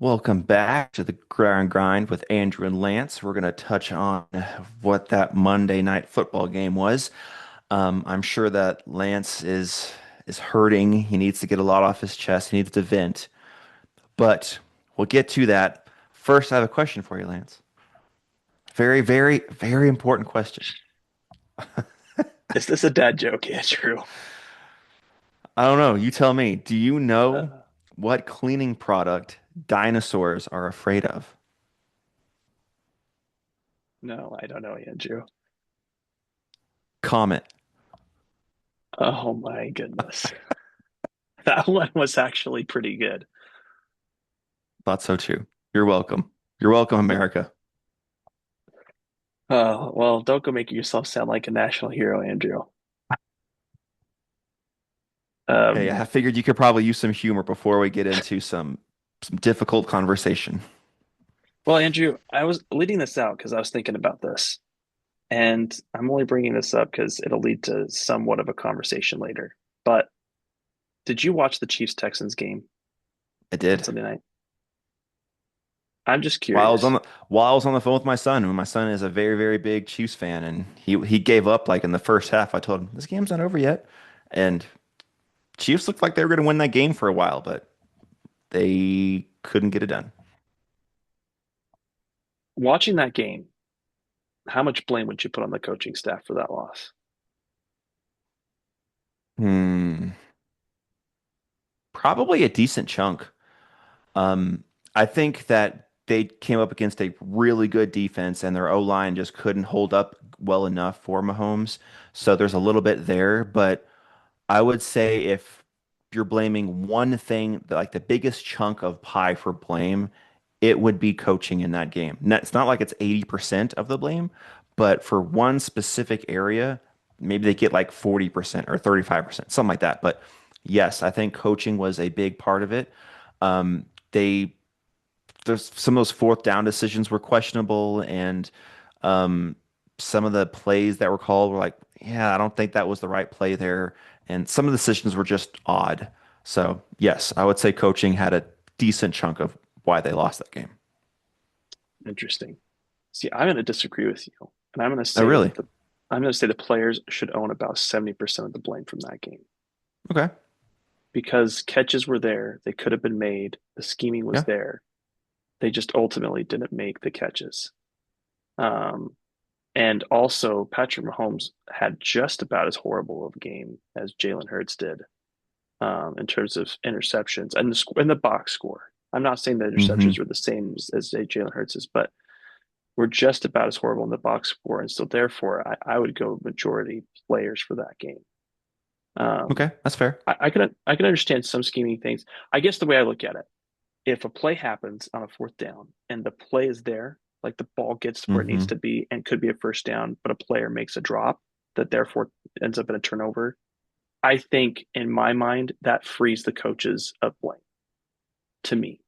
Welcome back to the Gridiron Grind with Andrew and Lance. We're going to touch on what that Monday night football game was. I'm sure that Lance is hurting. He needs to get a lot off his chest. He needs to vent. But we'll get to that. First, I have a question for you, Lance. Very, very, very important question. Is this a dad joke, Andrew? I don't know. You tell me. Do you know Uh, what cleaning product dinosaurs are afraid of? no, I don't know, Andrew. Comet. Oh my goodness. That one was actually pretty good. Thought so too. You're welcome. You're welcome, America. Well, don't go making yourself sound like a national hero, Andrew. Hey, I Um, figured you could probably use some humor before we get into some difficult conversation. well, Andrew, I was leading this out because I was thinking about this, and I'm only bringing this up because it'll lead to somewhat of a conversation later. But did you watch the Chiefs Texans game I on did. Sunday night? I'm just While I was on curious. the phone with my son, and my son is a very, very big Chiefs fan, and he gave up like in the first half. I told him this game's not over yet. And Chiefs looked like they were going to win that game for a while, but they couldn't get it done. Watching that game, how much blame would you put on the coaching staff for that loss? Hmm. Probably a decent chunk. Um, I think that they came up against a really good defense, and their O-line just couldn't hold up well enough for Mahomes. So there's a little bit there, but I would say if you're blaming one thing, like the biggest chunk of pie for blame, it would be coaching in that game. It's not like it's 80% of the blame, but for one specific area, maybe they get like 40% or 35%, something like that. But yes, I think coaching was a big part of it. They there's some of those fourth down decisions were questionable, and um, some of the plays that were called were like, yeah, I don't think that was the right play there, and some of the decisions were just odd. So yes, I would say coaching had a decent chunk of why they lost that game. Interesting. See, I'm going to disagree with you, and Oh, really? I'm going to say the players should own about 70% of the blame from that game Okay. because catches were there, they could have been made, the scheming was Yeah. there. They just ultimately didn't make the catches. Um, and also, Patrick Mahomes had just about as horrible of a game as Jalen Hurts did in terms of interceptions and the box score. I'm not saying the interceptions Hmm. were the same as Jalen Hurts's, but were just about as horrible in the box score, and so therefore I would go majority players for that game. Um, Okay, that's fair. I can understand some scheming things. I guess the way I look at it, if a play happens on a fourth down and the play is there, like the ball gets to where it needs Hmm. to be and could be a first down, but a player makes a drop that therefore ends up in a turnover. I think in my mind that frees the coaches of blame to me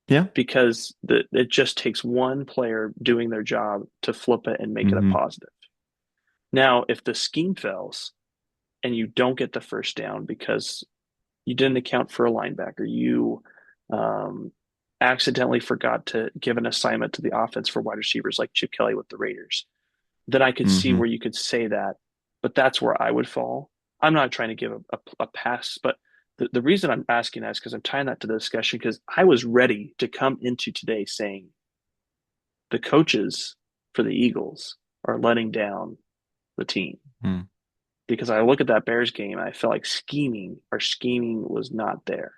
Yeah. because it just takes one player doing their job to flip it and make it a Hmm. positive. Now, if the scheme fails and you don't get the first down because you didn't account for a linebacker, you um, accidentally forgot to give an assignment to the offense for wide receivers like Chip Kelly with the Raiders, then I could see Hmm. where you could say that. But that's where I would fall. I'm not trying to give a pass, but the reason I'm asking that is because I'm tying that to the discussion because I was ready to come into today saying the coaches for the Eagles are letting down the team Hmm. because I look at that Bears game and I felt like our scheming was not there.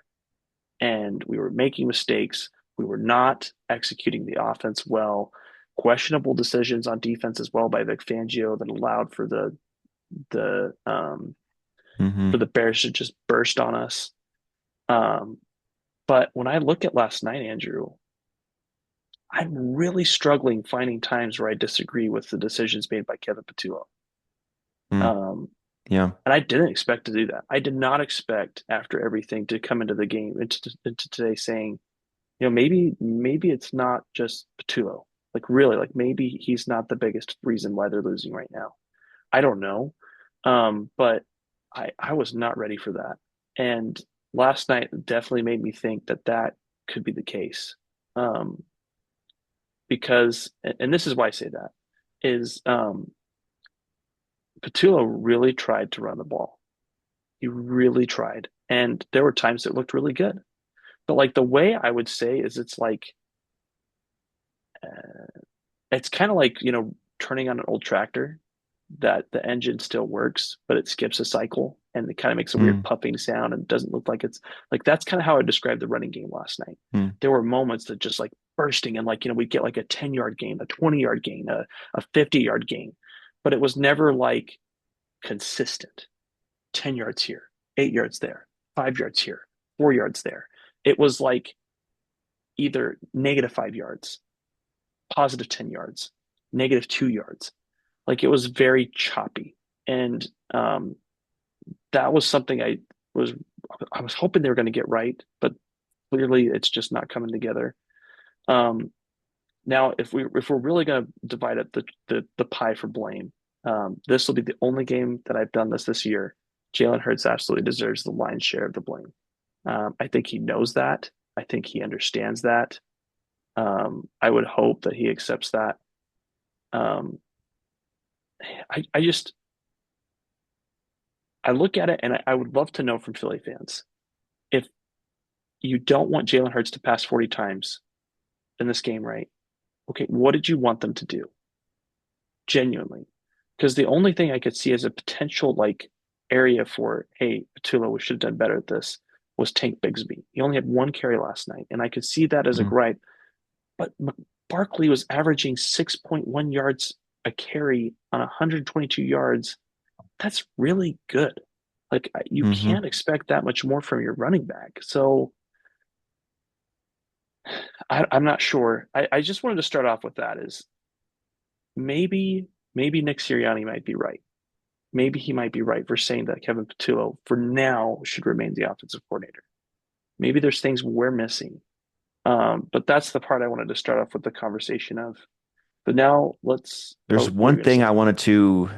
And we were making mistakes. We were not executing the offense well. Questionable decisions on defense as well by Vic Fangio that allowed the for Hmm. the Bears to just burst on us. Um, but when I look at last night, Andrew, I'm really struggling finding times where I disagree with the decisions made by Kevin Patullo. Hmm. Um, Yeah. And I didn't expect to do that. I did not expect after everything to come into the game into today saying, maybe it's not just Patullo. Like really, like maybe he's not the biggest reason why they're losing right now. I don't know. But I was not ready for that. And last night definitely made me think that that could be the case. um, because, and this is why I say that, is Patullo really tried to run the ball. He really tried. And there were times it looked really good. But like the way I would say is it's kind of like, turning on an old tractor that the engine still works, but it skips a cycle and it kind of makes a weird Mm, puffing sound and doesn't look like it's like that's kind of how I described the running game last night. mm, There were moments that just like bursting and like, we'd get like a 10-yard gain, a 20-yard gain, a 50-yard gain, but it was never like consistent. 10 yards here, 8 yards there, 5 yards here, 4 yards there. It was like either -5 yards, +10 yards, -2 yards. Like it was very choppy. And that was something was I was hoping they were going to get right, but clearly it's just not coming together. Um, Now, if we're really going to divide up the pie for blame, this will be the only game that I've done this year. Jalen Hurts absolutely deserves the lion's share of the blame. I think he knows that. I think he understands that. I would hope that he accepts that. Um, I just I look at it and I would love to know from Philly fans if you don't want Jalen Hurts to pass 40 times in this game, right? Okay, what did you want them to do? Genuinely. Because the only thing I could see as a potential like area for, hey, Patullo, we should have done better at this, was Tank Bigsby. He only had one carry last night, and I could see that as a mm, gripe. But Barkley was averaging 6.1 yards a carry on 122 yards. That's really good. Like you mm-hmm. can't expect that much more from your running back. So I'm not sure. I just wanted to start off with that is maybe Nick Sirianni might be right. Maybe he might be right for saying that Kevin Patullo, for now, should remain the offensive coordinator. Maybe there's things we're missing. But that's the part I wanted to start off with the conversation of. But now let's. There's Oh, what were one you going to thing say? I wanted to.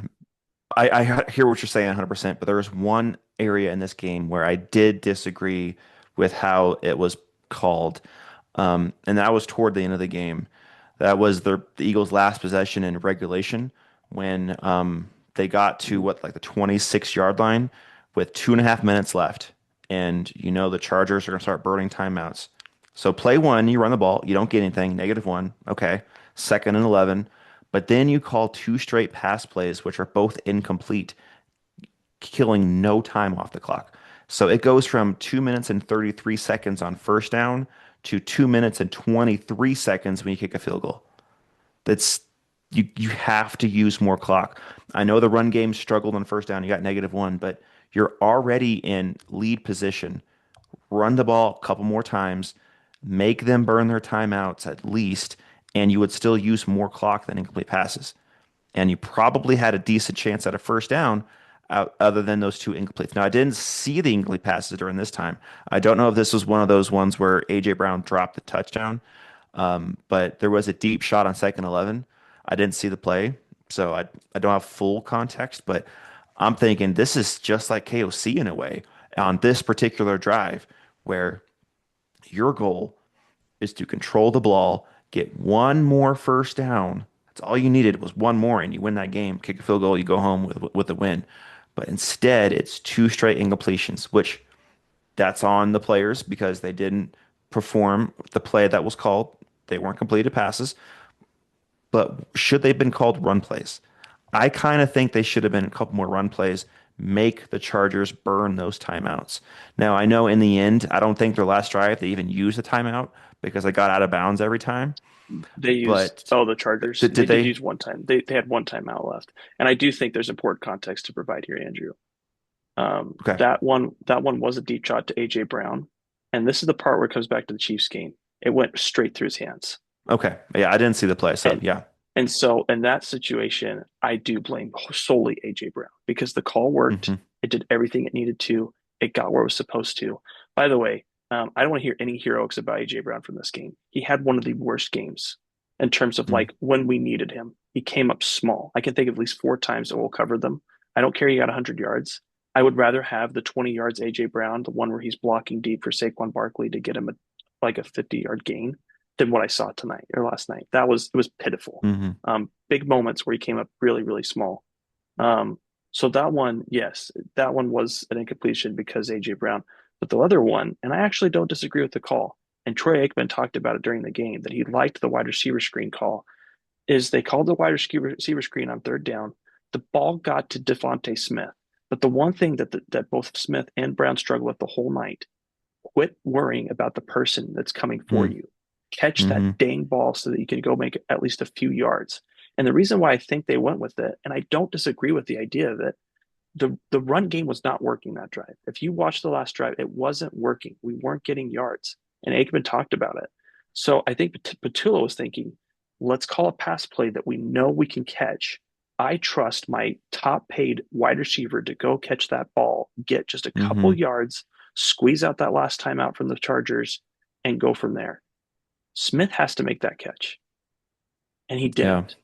I hear what you're saying 100%, but there was one area in this game where I did disagree with how it was called. And that was toward the end of the game. That was the Eagles' last possession in regulation when they got to what, like the 26-yard line with 2.5 minutes left. And the Chargers are going to start burning timeouts. So play one, you run the ball, you don't get anything, -1. Okay. Second and 11. But then you call two straight pass plays, which are both incomplete, killing no time off the clock. So it goes from 2 minutes and 33 seconds on first down to 2 minutes and 23 seconds when you kick a field goal. That's you have to use more clock. I know the run game struggled on first down. You got -1, but you're already in lead position. Run the ball a couple more times, make them burn their timeouts at least, and you would still use more clock than incomplete passes. And you probably had a decent chance at a first down other than those two incompletes. Now, I didn't see the incomplete passes during this time. I don't know if this was one of those ones where A.J. Brown dropped the touchdown, but there was a deep shot on second 11. I didn't see the play, so I don't have full context, but I'm thinking this is just like KOC in a way on this particular drive where your goal is to control the ball, get one more first down. That's all you needed was one more, and you win that game. Kick a field goal, you go home with a win. But instead, it's two straight incompletions, which that's on the players because they didn't perform the play that was called. They weren't completed passes. But should they have been called run plays? I kind of think they should have been a couple more run plays, make the Chargers burn those timeouts. Now, I know in the end, I don't think their last drive they even used a timeout because they got out of bounds every time. They used, But oh, the Chargers. did They did they? use one time. They had one timeout left. And I do think there's important context to provide here, Andrew. Okay. That one was a deep shot to AJ Brown, and this is the part where it comes back to the Chiefs game. It went straight through his hands, Okay. Yeah, I didn't see the play. So, and yeah. and so in that situation, I do blame solely AJ Brown because the call worked. Hmm. It did everything it needed to. It got where it was supposed to. By the way, I don't want to hear any heroics about AJ Brown from this game. He had one of the worst games in terms of like when we needed him. He came up small. I can think of at least 4 times that we'll cover them. I don't care he got 100 yards. I would rather have the 20 yards AJ Brown, the one where he's blocking deep for Saquon Barkley to get him like a 50-yard gain, than what I saw tonight or last night. It was pitiful. Hmm. Big moments where he came up really, really small. So that one, yes, that one was an incompletion because AJ Brown. But the other one, and I actually don't disagree with the call, and Troy Aikman talked about it during the game that he liked the wide receiver screen call, is they called the wide receiver screen on third down. The ball got to Devontae Smith. But the one thing that both Smith and Brown struggled with the whole night, quit worrying about the person that's coming for Mm. you. Catch that Hmm. dang ball so that you can go make at least a few yards. And the reason why I think they went with it, and I don't disagree with the idea of it, the run game was not working that drive. If you watch the last drive, it wasn't working. We weren't getting yards, and Aikman talked about it. So I think Patullo was thinking, let's call a pass play that we know we can catch. I trust my top paid wide receiver to go catch that ball, get just a couple Hmm. yards, squeeze out that last timeout from the Chargers, and go from there. Smith has to make that catch, and he Yeah. didn't.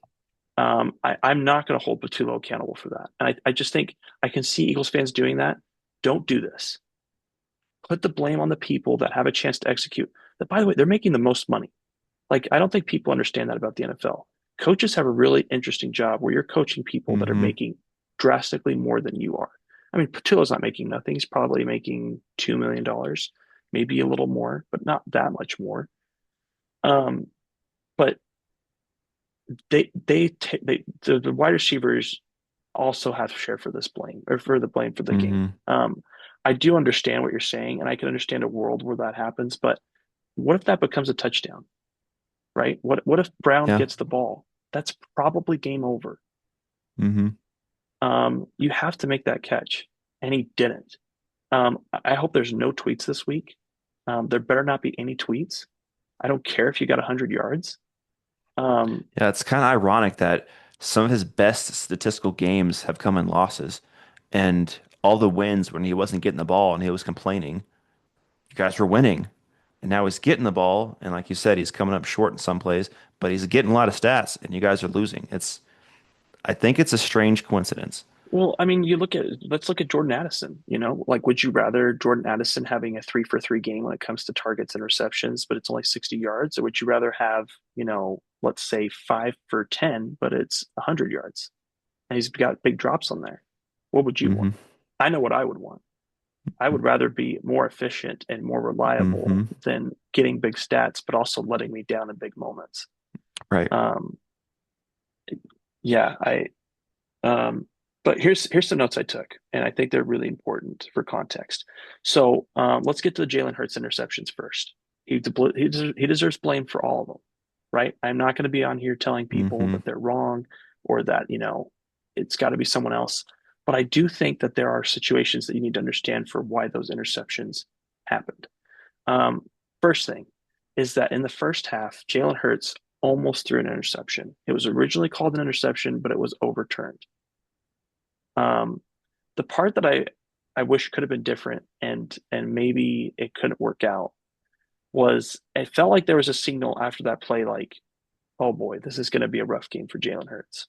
I'm not going to hold Patullo accountable for that. And I just think I can see Eagles fans doing that. Don't do this. Put the blame on the people that have a chance to execute. That, by the way, they're making the most money. Like, I don't think people understand that about the NFL. Coaches have a really interesting job where you're coaching people that are Hmm. making drastically more than you are. I mean, Patullo's not making nothing. He's probably making $2 million, maybe a little more, but not that much more. Um, but the wide receivers also have to share for this blame or for the blame for the game. Hmm. I do understand what you're saying, and I can understand a world where that happens. But what if that becomes a touchdown, right? What if Brown Yeah. gets the ball? That's probably game over. Hmm. You have to make that catch, and he didn't. I hope there's no tweets this week. There better not be any tweets. I don't care if you got 100 yards. Um, Yeah, it's kind of ironic that some of his best statistical games have come in losses, and all the wins when he wasn't getting the ball and he was complaining, you guys were winning. And now he's getting the ball, and like you said, he's coming up short in some plays, but he's getting a lot of stats, and you guys are losing. I think it's a strange coincidence. Well, I mean, let's look at Jordan Addison. Like, would you rather Jordan Addison having a 3 for 3 game when it comes to targets and receptions, but it's only 60 yards, or would you rather have, let's say 5 for 10, but it's 100 yards and he's got big drops on there? What would you want? Hmm. I know what I would want. I would rather be more efficient and more reliable Hmm. than getting big stats, but also letting me down in big moments. Right. Um, yeah, Um, but here's some notes I took, and I think they're really important for context. So let's get to the Jalen Hurts interceptions first. He deserves blame for all of them, right? I'm not going to be on here telling people Hmm. that they're wrong or that it's got to be someone else. But I do think that there are situations that you need to understand for why those interceptions happened. Um, First thing is that in the first half, Jalen Hurts almost threw an interception. It was originally called an interception, but it was overturned. Um, the part that I wish could have been different and maybe it couldn't work out was it felt like there was a signal after that play like, oh boy, this is going to be a rough game for Jalen Hurts.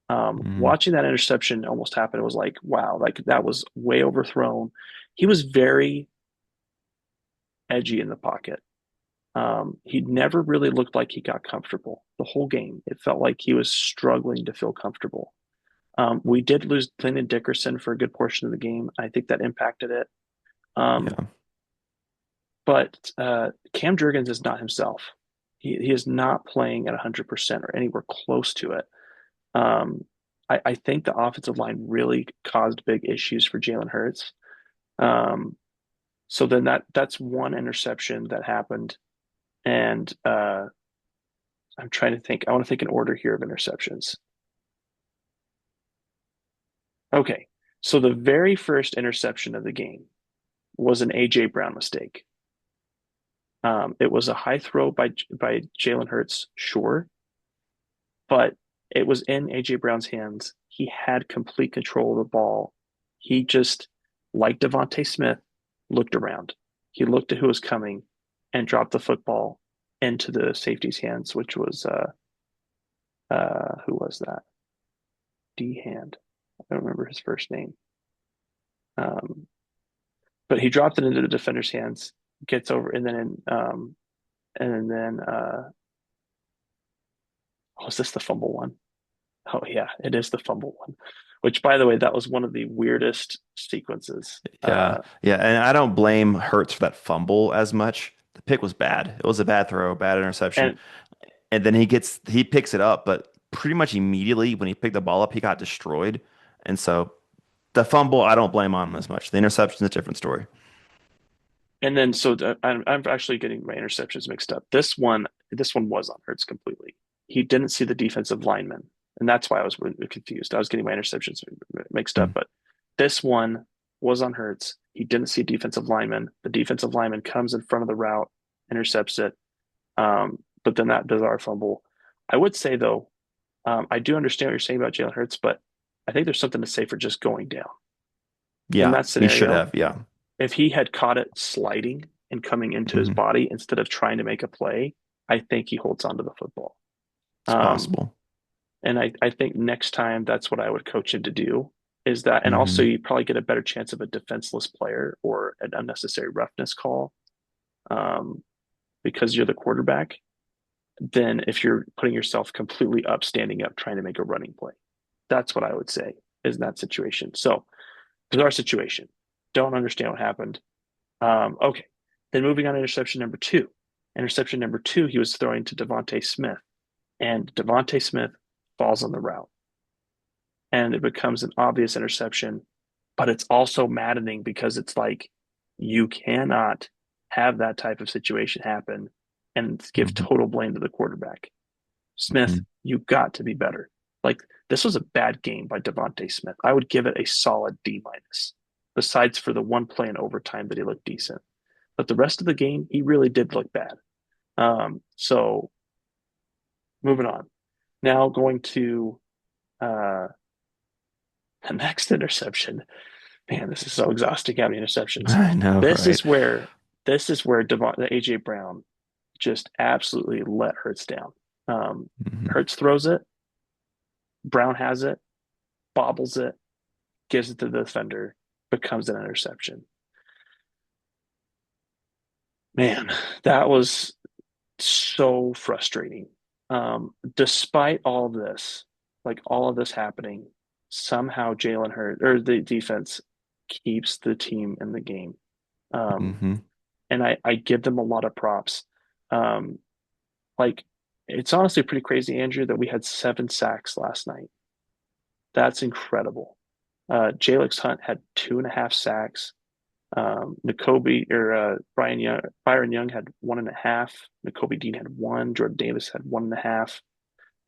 Hmm. Watching that interception almost happen, it was like, wow, like that was way overthrown. He was very edgy in the pocket. He never really looked like he got comfortable the whole game. It felt like he was struggling to feel comfortable. We did lose Clinton Dickerson for a good portion of the game. I think that impacted it. Um, Yeah. but Cam Jurgens is not himself. He is not playing at 100% or anywhere close to it. Um, I think the offensive line really caused big issues for Jalen Hurts. Um, so then that's one interception that happened. And I'm trying to think. I want to think in order here of interceptions. Okay. So the very first interception of the game was an AJ Brown mistake. It was a high throw by Jalen Hurts, sure, but it was in AJ Brown's hands. He had complete control of the ball. He just, like Devontae Smith, looked around. He looked at who was coming and dropped the football into the safety's hands, which was who was that? D Hand. I don't remember his first name. Um, but he dropped it into the defender's hands, gets over, and then And then oh, is this the fumble one? Oh yeah, it is the fumble one. Which, by the way, that was one of the weirdest sequences. Yeah. Yeah. And I don't blame Hurts for that fumble as much. The pick was bad. It was a bad throw, bad interception. And And then he picks it up, but pretty much immediately when he picked the ball up, he got destroyed. And so the fumble, I don't blame on him as much. The interception is a different story. and then I'm actually getting my interceptions mixed up. This one was on Hurts completely. He didn't see the defensive lineman, and that's why I was really confused. I was getting my interceptions mixed up, Mm, but this one was on Hurts. He didn't see defensive lineman. The defensive lineman comes in front of the route, intercepts it. But then that bizarre fumble. I would say though, I do understand what you're saying about Jalen Hurts, but I think there's something to say for just going down in yeah, that he should scenario. have. Yeah. If he had caught it sliding and coming into his Hmm. body instead of trying to make a play, I think he holds on to the football. It's Um, possible. and I think next time that's what I would coach him to do is that, and also Hmm. you probably get a better chance of a defenseless player or an unnecessary roughness call um, because you're the quarterback than if you're putting yourself completely up, standing up, trying to make a running play. That's what I would say is in that situation. So, bizarre situation. Don't understand what happened. Okay. Then moving on to interception number two. Interception number two, he was throwing to Devontae Smith, and Devontae Smith falls on the route, and it becomes an obvious interception. But it's also maddening because it's like you cannot have that type of situation happen and give Hmm. total blame to the quarterback. Smith, Hmm. you got to be better. Like this was a bad game by Devontae Smith. I would give it a solid D minus. Besides for the one play in overtime that he looked decent, but the rest of the game he really did look bad. So moving on. Now going to uh, the next interception. Man, this is so exhausting having interceptions. I know, This right? is where AJ Brown just absolutely let Hurts down. Hmm. Hurts throws it, Brown has it, bobbles it, gives it to the defender, becomes an interception. Man, that was so frustrating. Despite all of this, like all of this happening, somehow Jalen Hurts or the defense keeps the team in the game. Um, Hmm. and I give them a lot of props. Um, like it's honestly pretty crazy, Andrew, that we had 7 sacks last night. That's incredible. Jalix Hunt had 2.5 sacks. Byron Young had 1.5. N'Kobe Dean had one. Jordan Davis had 1.5.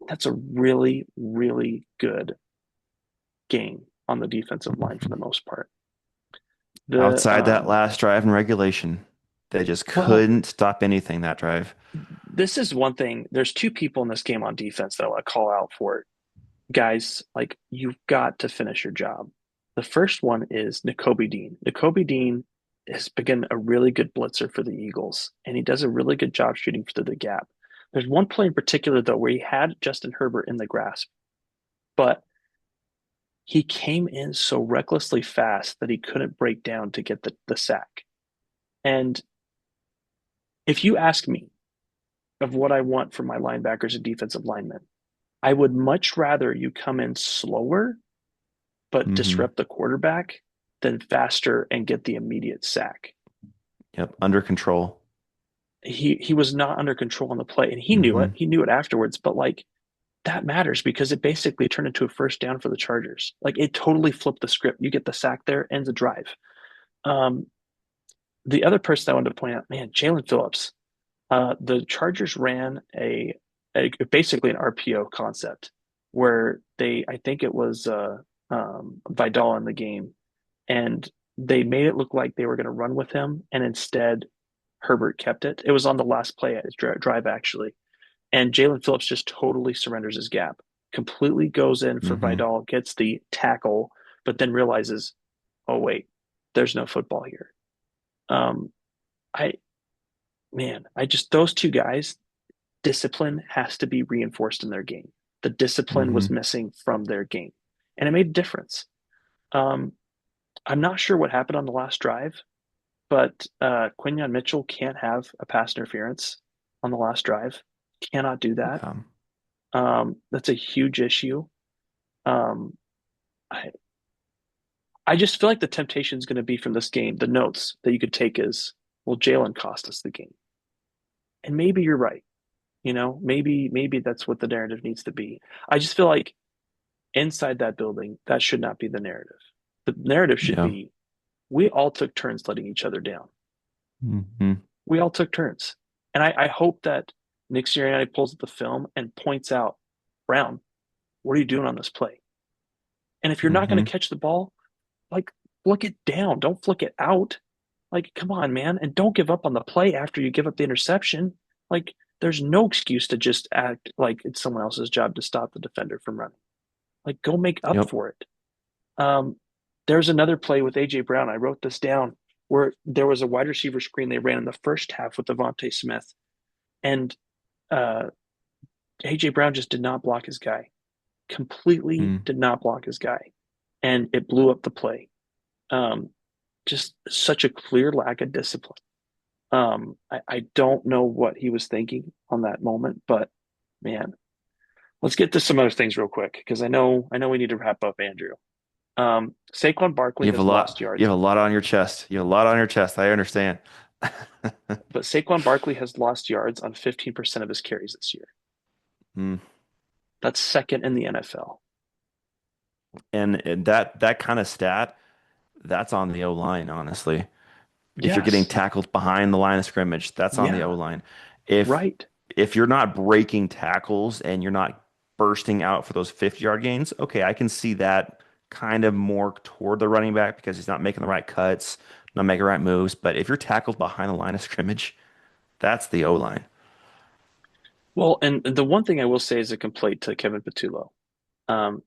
That's a really, really good game on the defensive line for Hmm. the most part. The Outside that last drive in regulation, they just well, couldn't stop anything that drive. this is one thing. There's two people in this game on defense that I want to call out for it. Guys, like you've got to finish your job. The first one is N'Kobe Dean. N'Kobe Dean has been a really good blitzer for the Eagles, and he does a really good job shooting through the gap. There's one play in particular, though, where he had Justin Herbert in the grasp, but he came in so recklessly fast that he couldn't break down to get the sack. And if you ask me of what I want from my linebackers and defensive linemen, I would much rather you come in slower but Hmm. disrupt the quarterback than faster and get the immediate sack. Yep, under control. He was not under control on the play, and he knew it. Hmm. He knew it afterwards, but like that matters because it basically turned into a first down for the Chargers. Like it totally flipped the script. You get the sack there, ends the drive. Um, the other person I wanted to point out, man, Jalen Phillips. The Chargers ran a basically an RPO concept where I think it was Vidal in the game, and they made it look like they were going to run with him, and instead Herbert kept it. It was on the last play at his drive actually, and Jalen Phillips just totally surrenders his gap, completely goes in for Hmm. Vidal, gets the tackle, but then realizes, oh wait, there's no football here. Um, I I just those two guys, discipline has to be reinforced in their game. The discipline was Hmm. missing from their game, and it made a difference. Um, I'm not sure what happened on the last drive, but Quinyon Mitchell can't have a pass interference. on the last drive. Cannot do that. Um, That's a huge issue. Um, I I just feel like the temptation is going to be from this game. The notes that you could take is, well, Jalen cost us the game, and maybe you're right. Maybe that's what the narrative needs to be. I just feel like inside that building, that should not be the narrative. The narrative should yeah. be we all took turns letting each other down. Hmm. We all took turns. And I hope that Nick Sirianni pulls up the film and points out, Brown, what are you doing on this play? And if you're not going Hmm. to catch the ball, like flick it down. Don't flick it out. Like, come on, man. And don't give up on the play after you give up the interception. Like, there's no excuse to just act like it's someone else's job to stop the defender from running. Like, go make up Yep. for it. Um, there's another play with AJ Brown. I wrote this down where there was a wide receiver screen they ran in the first half with Devontae Smith, and uh, AJ Brown just did not block his guy. Completely Mm. did not block his guy, and it blew up the play. Um, just such a clear lack of discipline. I don't know what he was thinking on that moment, but man, let's get to some other things real quick because I know we need to wrap up, Andrew. Saquon Barkley has lost You yards, have a lot on your chest. You have a lot on your chest. I understand. but Saquon Barkley has lost yards on 15% of his carries this year. Mm. That's second in the NFL. And that kind of stat, that's on the O line, honestly. If you're getting Yes. tackled behind the line of scrimmage, that's on the O Yeah. line. If Right. if you're not breaking tackles and you're not bursting out for those 50-yard gains, okay, I can see that kind of more toward the running back because he's not making the right cuts, not making the right moves. But if you're tackled behind the line of scrimmage, that's the O line. Well, and the one thing I will say is a complaint to Kevin Patullo.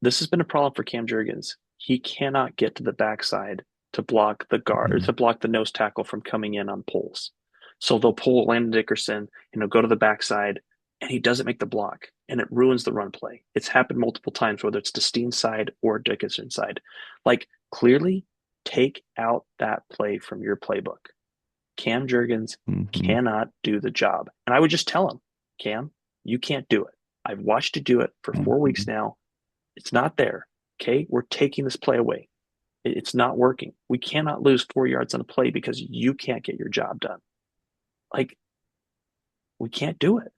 This has been a problem for Cam Jurgens. He cannot get to the backside to block the guard or Mhm. to block the nose tackle from coming in on pulls. So they'll pull Landon Dickerson and he'll go to the backside and he doesn't make the block and it ruins the run play. It's happened multiple times, whether it's to Steen's side or Dickerson's side. Like clearly take out that play from your playbook. Cam Jurgens Mhm. cannot do the job. And I would just tell him, Cam, you can't do it. I've watched you do it for 4 weeks Mhm. now. It's not there. Okay. We're taking this play away. It's not working. We cannot lose 4 yards on a play because you can't get your job done. Like, we can't do it.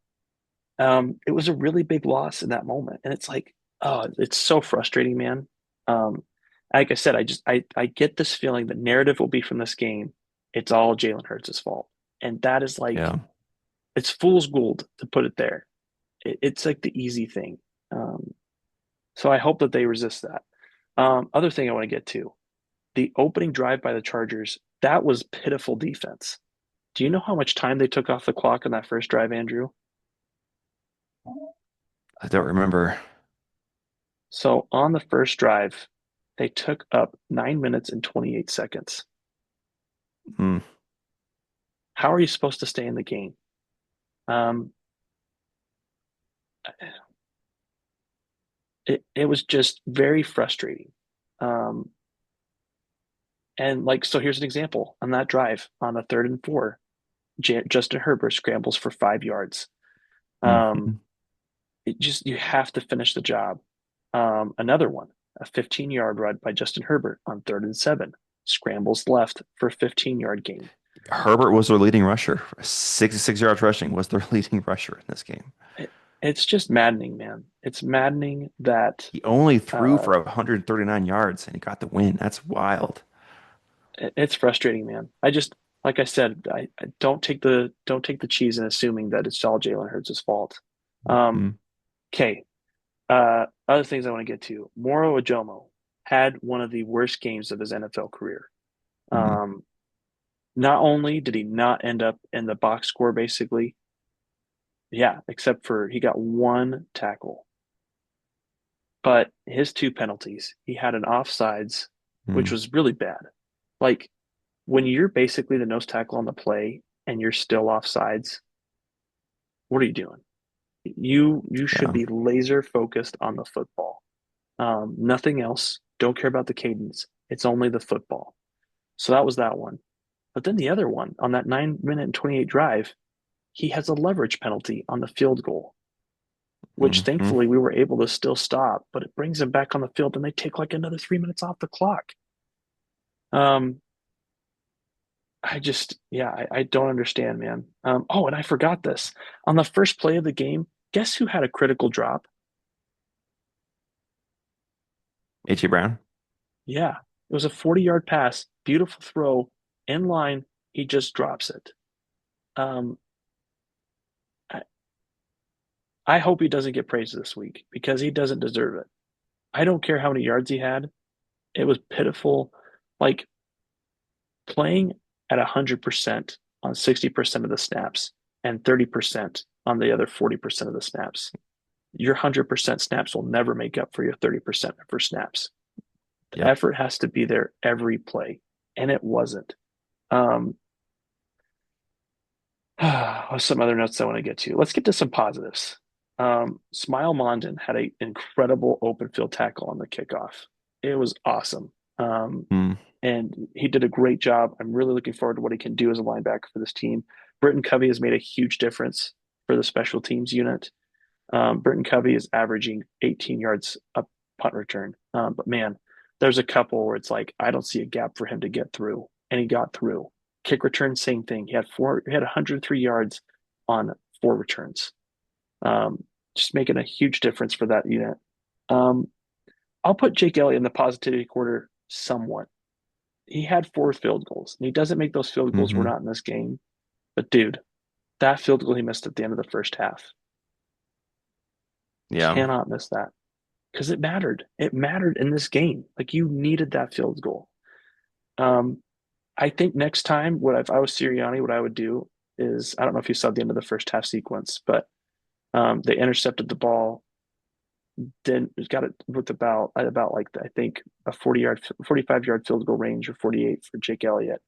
It was a really big loss in that moment. And it's like, oh, it's so frustrating, man. Um, like I said, I get this feeling the narrative will be from this game. It's all Jalen Hurts' fault. And that is like, Yeah. it's fool's gold to put it there. It's like the easy thing. Um, so I hope that they resist that. Other thing I want to get to the opening drive by the Chargers, that was pitiful defense. Do you know how much time they took off the clock on that first drive, Andrew? I don't remember. So on the first drive, they took up 9 minutes and 28 seconds. Mm. How are you supposed to stay in the game? Um, it was just very frustrating. Um, and like, so here's an example on that drive on a 3rd and 4, Justin Herbert scrambles for 5 yards. Um, Mhm. it just, you have to finish the job. Another one, a 15-yard run by Justin Herbert on 3rd and 7, scrambles left for a 15-yard gain. Herbert was their leading rusher. 66 yards rushing was their leading rusher in this game. It's just maddening, man. It's maddening that He only threw uh, for 139 yards and he got the win. That's wild. it's frustrating, man. I just, like I said, I don't take the cheese and assuming that it's all Jalen Hurts' fault. Um, Mm. okay. Other things I want to get to. Moro Ajomo had one of the worst games of his NFL career. Mm. Um, Not only did he not end up in the box score, basically, yeah, except for he got one tackle, but his two penalties, he had an offsides, which Mm. was really bad. Like when you're basically the nose tackle on the play and you're still offsides, what are you doing? You should Yeah. be laser focused on the football. Nothing else. Don't care about the cadence. It's only the football. So that was that one. But then the other one on that 9 minute and 28 drive, he has a leverage penalty on the field goal, which Hmm. thankfully we were able to still stop, but it brings him back on the field and they take like another 3 minutes off the clock. Um, I don't understand, man. Oh, and I forgot this. On the first play of the game, guess who had a critical drop? AJ Brown. Yeah, it was a 40-yard pass, beautiful throw, in line. He just drops it. Um, I, I hope he doesn't get praised this week because he doesn't deserve it. I don't care how many yards he had. It was pitiful. Like playing at 100% on 60% of the snaps and 30% on the other 40% of the snaps. Your 100% snaps will never make up for your 30% for snaps. The Yep. effort has to be there every play, and it wasn't. Um, some other notes I want to get to. Let's get to some positives. Smile Mondon had an incredible open field tackle on the kickoff. It was awesome. Mm. And he did a great job. I'm really looking forward to what he can do as a linebacker for this team. Britton Covey has made a huge difference for the special teams unit. Britton Covey is averaging 18 yards a punt return. But man, there's a couple where it's like I don't see a gap for him to get through, and he got through. Kick return, same thing. He had 103 yards on 4 returns. Um, just making a huge difference for that unit. Um, I'll put Jake Elliott in the positivity quarter somewhat. He had 4 field goals, and he doesn't make those field goals. We're Hmm. not in this game, but dude, that field goal he missed at the end of the first half, Yeah. cannot miss that because it mattered. It mattered in this game. Like you needed that field goal. Um, I think next time, if I was Sirianni, what I would do is I don't know if you saw the end of the first half sequence, but they intercepted the ball, then got it with about like I think a 40-yard, 45-yard field goal range or 48 for Jake Elliott.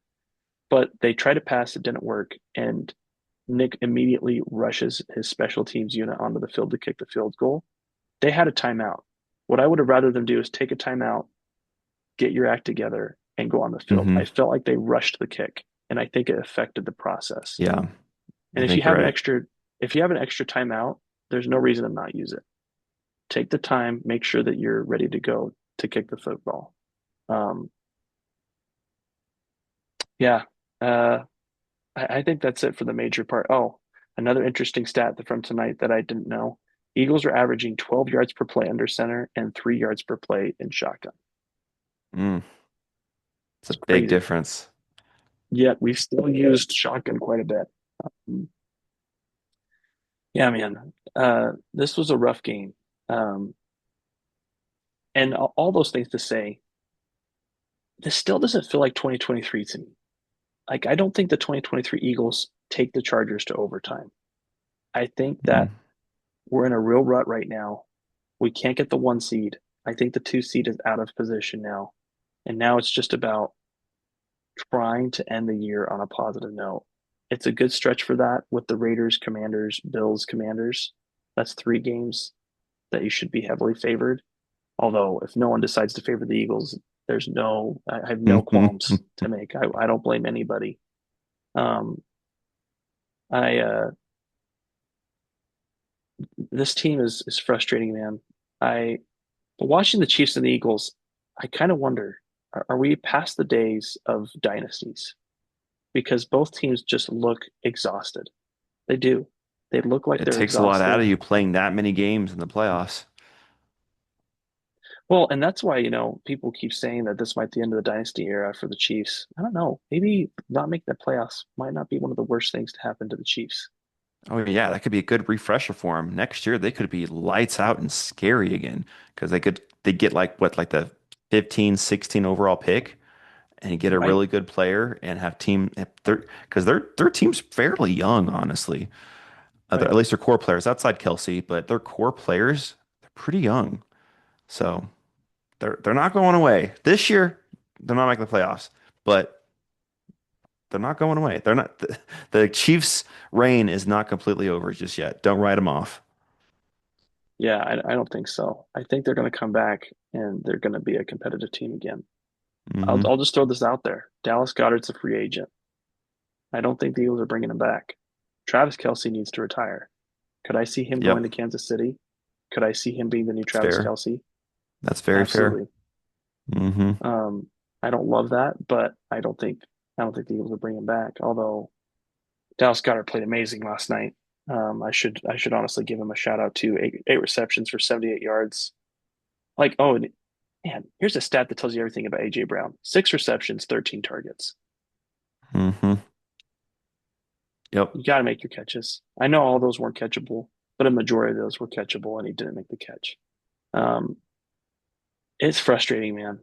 But they tried to pass, it didn't work, and Nick immediately rushes his special teams unit onto the field to kick the field goal. They had a timeout. What I would have rather them do is take a timeout, get your act together, and go on the field. Hmm. I felt like they rushed the kick, and I think it affected the process. Yeah. And I think you're right. if you have an extra timeout, there's no reason to not use it. Take the time, make sure that you're ready to go to kick the football. Um, yeah, uh, I think that's it for the major part. Oh, another interesting stat from tonight that I didn't know. Eagles are averaging 12 yards per play under center and 3 yards per play in shotgun. Mm. It's a It's big crazy. difference. Yet we've still used shotgun quite a bit. Yeah, man. This was a rough game. Um, and all those things to say, this still doesn't feel like 2023 to me. Like, I don't think the 2023 Eagles take the Chargers to overtime. I think that Mm. we're in a real rut right now. We can't get the 1 seed. I think the 2 seed is out of position now. And now it's just about trying to end the year on a positive note. It's a good stretch for that with the Raiders, Commanders, Bills, Commanders. That's 3 games that you should be heavily favored. Although, if no one decides to favor the Eagles, I have no qualms to make. I don't blame anybody. Um, I This team is frustrating, man. But watching the Chiefs and the Eagles, I kind of wonder, are we past the days of dynasties? Because both teams just look exhausted. They do. They look like It they're takes a lot out of exhausted. you playing that many games in the playoffs. Well, and that's why, people keep saying that this might be the end of the dynasty era for the Chiefs. I don't know. Maybe not making the playoffs might not be one of the worst things to happen to the Chiefs. Oh yeah, that could be a good refresher for them. Next year they could be lights out and scary again because they get like the 15, 16 overall pick and get a Right. really good player and have team because their team's fairly young, honestly. At Right. least their core players outside Kelsey, but their core players they're pretty young. So they're not going away. This year they're not making the playoffs, but they're not going away. They're not the Chiefs' reign is not completely over just yet. Don't write them off. Yeah, I don't think so. I think they're going to come back and they're going to be a competitive team again. Hmm. I'll just throw this out there. Dallas Goedert's a free agent. I don't think the Eagles are bringing him back. Travis Kelce needs to retire. Could I see him going to Yep. Kansas City? Could I see him being the new It's Travis fair. Kelce? That's very fair. Absolutely. Hmm. Um, I don't love that, but I don't think the Eagles will bring him back. Although Dallas Goedert played amazing last night. I should honestly give him a shout out too. Eight receptions for 78 yards. Like, oh, and man, here's a stat that tells you everything about AJ Brown. Six receptions, 13 targets. Hmm. Yep. You got to make your catches. I know all those weren't catchable, but a majority of those were catchable, and he didn't make the catch. Um, it's frustrating, man.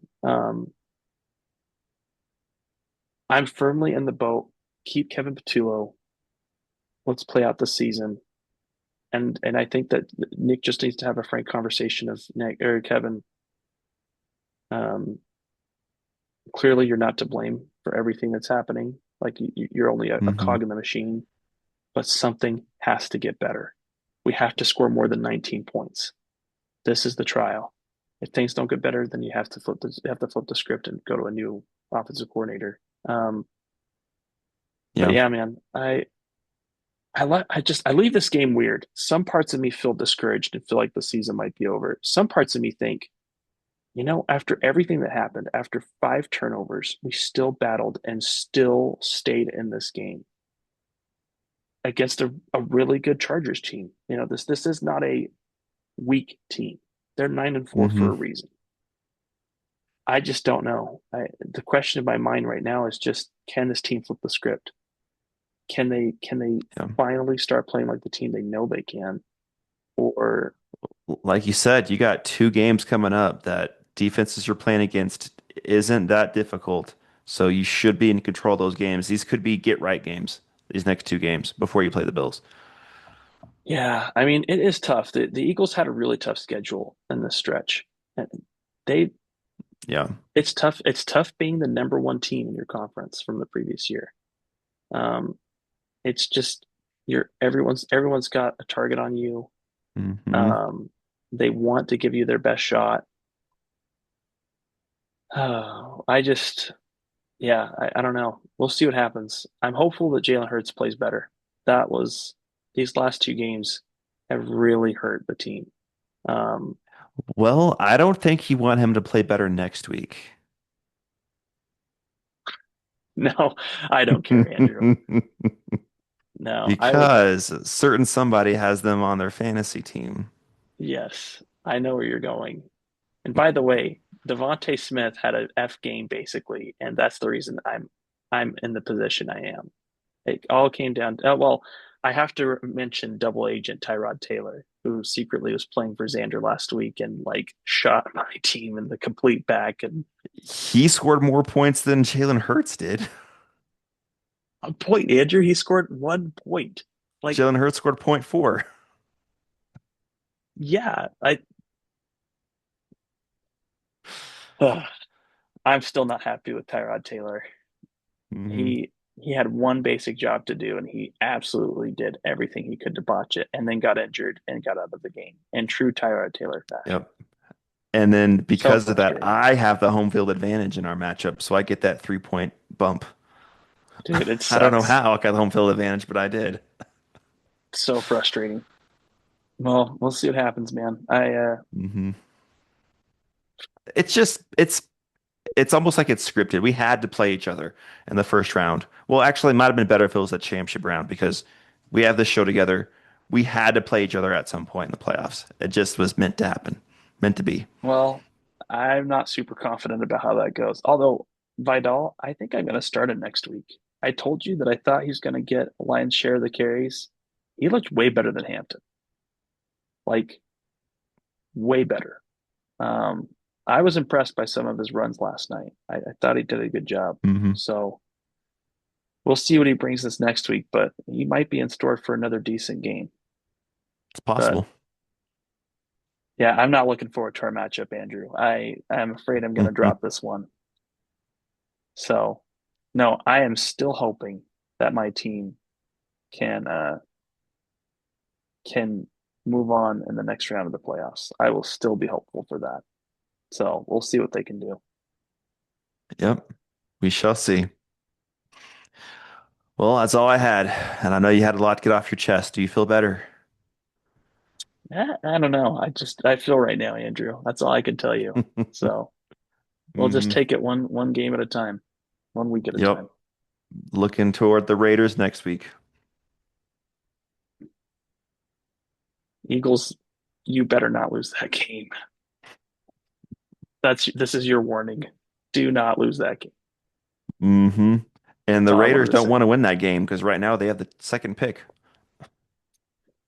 I'm firmly in the boat. Keep Kevin Patullo. Let's play out the season. And I think that Nick just needs to have a frank conversation of Nick or Kevin. Um, Clearly, you're not to blame for everything that's happening. Like you're only a Hmm. cog in the machine, but something has to get better. We have to score more than 19 points. This is the trial. If things don't get better, then you have to flip the script and go to a new offensive coordinator. But Yeah. yeah, man, I leave this game weird. Some parts of me feel discouraged and feel like the season might be over. Some parts of me think, after everything that happened, after five turnovers, we still battled and still stayed in this game against a really good Chargers team. This is not a weak team. They're 9-4 Hmm. for a reason. I just don't know. The question in my mind right now is just, can this team flip the script? Can they Yeah. finally start playing like the team they know they can? Or Like you said, you got two games coming up that defenses you're playing against isn't that difficult. So you should be in control of those games. These could be get right games, these next two games before you play the Bills. yeah, I mean it is tough. The Eagles had a really tough schedule in this stretch. And they Yeah. it's tough. It's tough being the number one team in your conference from the previous year. Um, it's just everyone's got a target on you. Hmm. Um, they want to give you their best shot. I just Yeah, I don't know. We'll see what happens. I'm hopeful that Jalen Hurts plays better. That was These last two games have really hurt the team. Um, Well, I don't think you want him to play better next week. no, I don't care, Andrew. No, I would. Because certain somebody has them on their fantasy team. Yes, I know where you're going. And by the way, Devonte Smith had an F game basically, and that's the reason I'm in the position I am. It all came down to, well, I have to mention double agent Tyrod Taylor, who secretly was playing for Xander last week and like shot my team in the complete back. And He scored more points than Jalen Hurts did. a point, Andrew, he scored 1 point. Like, Jalen Hurts scored point 0.4. yeah, ugh, I'm still not happy with Tyrod Taylor. Hmm. He had one basic job to do, and he absolutely did everything he could to botch it, and then got injured and got out of the game in true Tyrod Taylor fashion. Yep. And then So because of that, frustrating, I have the home field advantage in our matchup, so I get that 3 point bump. dude. It I don't know sucks. how I got the home field advantage, but I did. So frustrating. Well, we'll see what happens, man. Hmm. It's just it's almost like it's scripted. We had to play each other in the first round. Well, actually, it might have been better if it was a championship round because we have this show together. We had to play each other at some point in the playoffs. It just was meant to happen, meant to be. well, I'm not super confident about how that goes. Although Vidal, I think I'm going to start him next week. I told you that I thought he was going to get a lion's share of the carries. He looked way better than Hampton, like way better. Um, I was impressed by some of his runs last night. I thought he did a good job. Hmm. So we'll see what he brings us next week, but he might be in store for another decent game. It's But possible. yeah, I'm not looking forward to our matchup, Andrew. I'm afraid I'm going to Hmm. drop this one. So, no, I am still hoping that my team can can move on in the next round of the playoffs. I will still be hopeful for that. So we'll see what they can do. Yep. We shall see. Well, that's all I had, and I know you had a lot to get off your chest. Do you feel better? I don't know. I feel right now, Andrew. That's all I can tell you. So we'll just Hmm. take it one game at a time, 1 week at a Yep. time. Looking toward the Raiders next week. Eagles, you better not lose that game. This is your warning. Do not lose that game. Hmm. And That's the all I Raiders wanted to don't want say. to win that game because right now they have the second pick.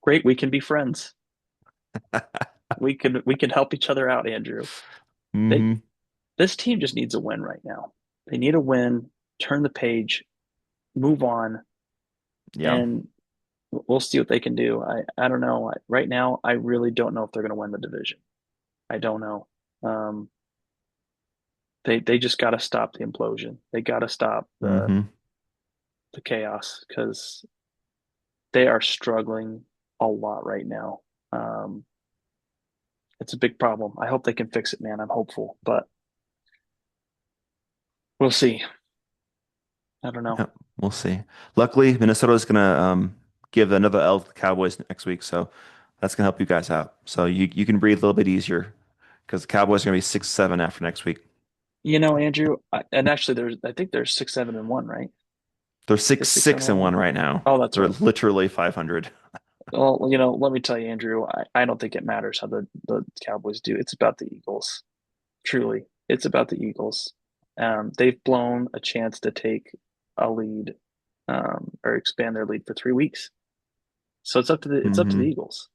Great, we can be friends. We can help each other out, Andrew. They Hmm. This team just needs a win right now. They need a win, turn the page, move on, Yeah. and we'll see what they can do. I don't know. Right now, I really don't know if they're going to win the division. I don't know. Um, they just got to stop the implosion. They got to stop Hmm. the chaos because they are struggling a lot right now. Um, it's a big problem. I hope they can fix it, man. I'm hopeful, but we'll see. I don't know. Yep. We'll see. Luckily, Minnesota's gonna give another L to the Cowboys next week, so that's gonna help you guys out. So you can breathe a little bit easier because the Cowboys are gonna be 6-7 after next week. Andrew, and actually, I think there's 6-7-1, right? They're They six six, seven, six and and one. one right now. Oh, that's They're right. literally 500. Well, let me tell you, Andrew, I don't think it matters how the Cowboys do. It's about the Eagles. Truly, it's about the Eagles. They've blown a chance to take a lead, or expand their lead for 3 weeks. So it's up to the Hmm. Eagles.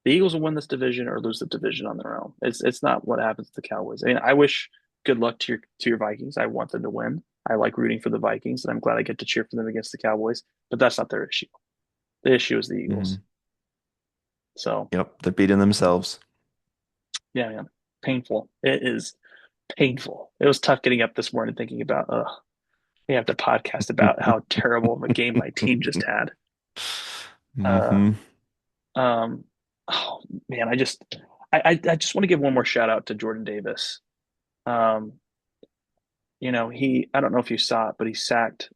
The Eagles will win this division or lose the division on their own. It's not what happens to the Cowboys. I mean, I wish good luck to your Vikings. I want them to win. I like rooting for the Vikings, and I'm glad I get to cheer for them against the Cowboys. But that's not their issue. The issue is the Eagles. Hmm. So Yep, they're beating themselves. yeah, man, painful. It is painful. It was tough getting up this morning thinking about, we have to podcast about how terrible of a game my team just had. Uh, Hmm. um, oh man, I just want to give one more shout out to Jordan Davis. Um, I don't know if you saw it, but he sacked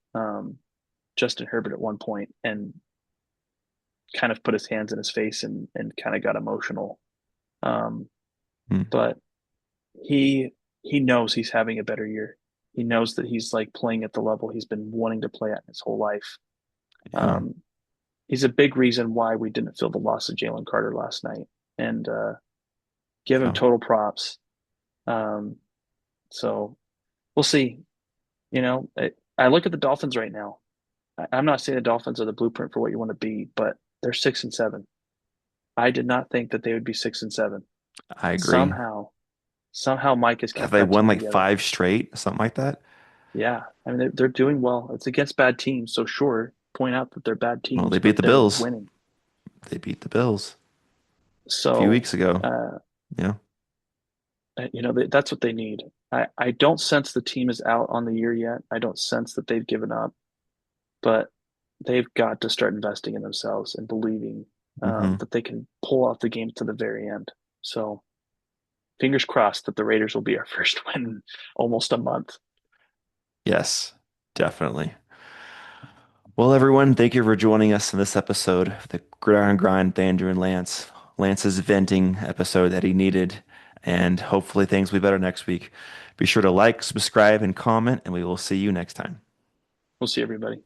Justin Herbert at one point and kind of put his hands in his face and kind of got emotional. Um, but he knows he's having a better year. He knows that he's like playing at the level he's been wanting to play at his whole life. Yeah. Um, he's a big reason why we didn't feel the loss of Jalen Carter last night, and give him Yeah. total props. Um, so we'll see. I look at the Dolphins right now. I'm not saying the Dolphins are the blueprint for what you want to be, but they're 6-7. I did not think that they would be 6-7. I agree. Somehow Mike has Have kept they that won team like together. five straight, something like that? Yeah, I mean they're doing well. It's against bad teams, so sure, point out that they're bad Well, teams, they beat but the they're Bills. winning. They beat the Bills a few So, weeks ago. uh, Yeah. that's what they need. I don't sense the team is out on the year yet. I don't sense that they've given up, but they've got to start investing in themselves and believing Hmm. that they can pull off the game to the very end. So, fingers crossed that the Raiders will be our first win in almost a month. Yes, definitely. Well, everyone, thank you for joining us in this episode of the Gridiron Grind with Andrew and Lance. Lance's venting episode that he needed, and hopefully things will be better next week. Be sure to like, subscribe, and comment, and we will see you next time. We'll see everybody.